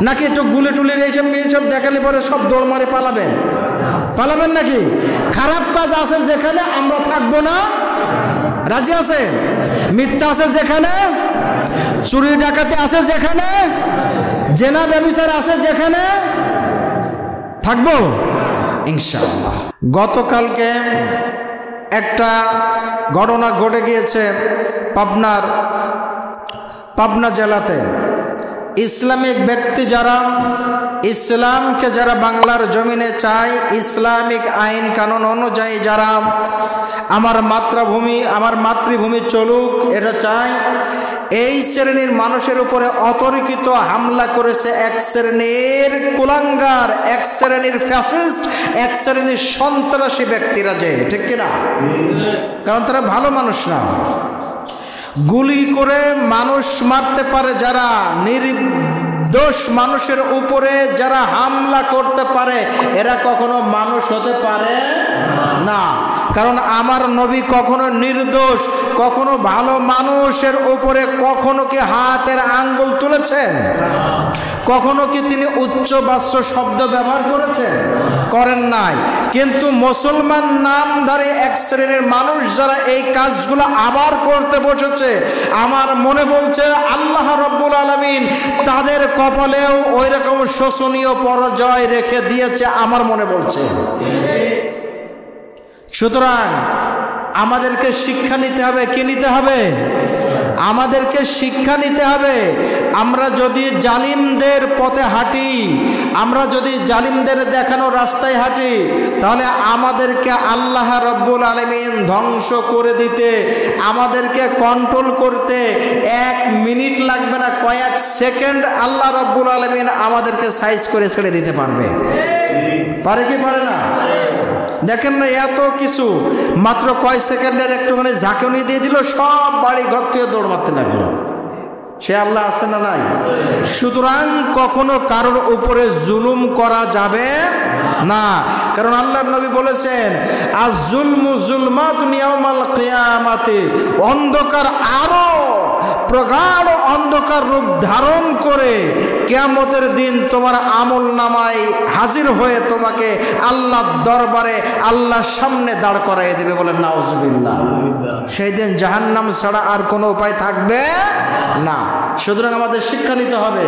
নাকি একটু গুলে টুলির এইসব মেয়েসব দেখালে পরে সব দৌড় মারে পালাবেন? পালাবেন নাকি? খারাপ কাজ আছে যেখানে আমরা থাকবো না, রাজি আছেন? মিথ্যা আছে যেখানে, চুরি ডাকাতি আছে যেখানে, জেনা ব্যভিচার আছে যেখানে, থাকবো ইনশাআল্লাহ। গতকালকে একটা ঘটনা ঘটে গিয়েছে পাবনা জেলাতে। ইসলামিক ব্যক্তি যারা ইসলামকে যারা বাংলার জমিনে চায়, ইসলামিক আইন কানুন অনুযায়ী যারা আমার মাতৃভূমি চলুক এটা চায়, এই শ্রেণীর মানুষের উপরে অতর্কিত হামলা করেছে এক শ্রেণীর কুলাঙ্গার, এক শ্রেণীর ফ্যাসিস্ট, এক শ্রেণীর সন্ত্রাসী ব্যক্তিরা। যে ঠিক কিনা? কারণ তারা ভালো মানুষ না। গুলি করে মানুষ মারতে পারে যারা, নির্দোষ মানুষের উপরে যারা হামলা করতে পারে, এরা কখনো মানুষ হতে পারে না। কারণ আমার নবী কখনো নির্দোষ, কখনো ভালো মানুষের উপরে কখনো কি হাতের আঙ্গুল তুলেছেন? কখনো কি তিনি উচ্চ বাচ্য শব্দ ব্যবহার করেছেন? করেন নাই। কিন্তু মুসলমান নামধারী এক শ্রেণীর মানুষ যারা এই কাজগুলো আবার করতে বসেছে, আমার মনে বলছে আল্লাহ রাব্বুল আলামিন তাদের কপালেও ওই রকম শোচনীয় পরাজয় রেখে দিয়েছে, আমার মনে বলছে। সুতরাং আমাদেরকে শিক্ষা নিতে হবে। কি নিতে হবে? আমাদেরকে শিক্ষা নিতে হবে। আমরা যদি জালিমদের পথে হাঁটি, আমরা যদি জালিমদের দেখানো রাস্তায় হাঁটি, তাহলে আমাদেরকে আল্লাহ রাব্বুল আলামিন ধ্বংস করে দিতে, আমাদেরকে কন্ট্রোল করতে 1 মিনিট লাগবে না, কয়েক সেকেন্ড আল্লাহ রাব্বুল আলামিন আমাদেরকে সাইজ করে ছেড়ে দিতে পারবে। পারে কি পারে না? দেখেন না, এত কিছু মাত্র কয় সেকেন্ডের একটুখানি ঝাঁকুনি দিয়ে দিল, সব বাড়ি ঘর থেকে দৌড় মারতে লাগলো। সে আল্লাহ আছে না নাই? সুতরাং কখনো কারোর উপরে জুলুম করা যাবে না। কারণ আল্লাহর নবী বলেছেন, আজ জুলমু জুলমাতুন ইয়াউমাল কিয়ামাতি, অন্ধকার আরো প্রগাঢ় অন্ধকার রূপ ধারণ করে কিয়ামতের দিন তোমার আমল নামায় হাজির হয়ে তোমাকে আল্লাহর দরবারে আল্লাহর সামনে দাঁড় করাইয়ে দেবে। বলেন নাউজুবিল্লাহ। সেই দিন জাহান্নাম ছাড়া আর কোনো উপায় থাকবে না। সুতরাং আমাদের শিক্ষা নিতে হবে।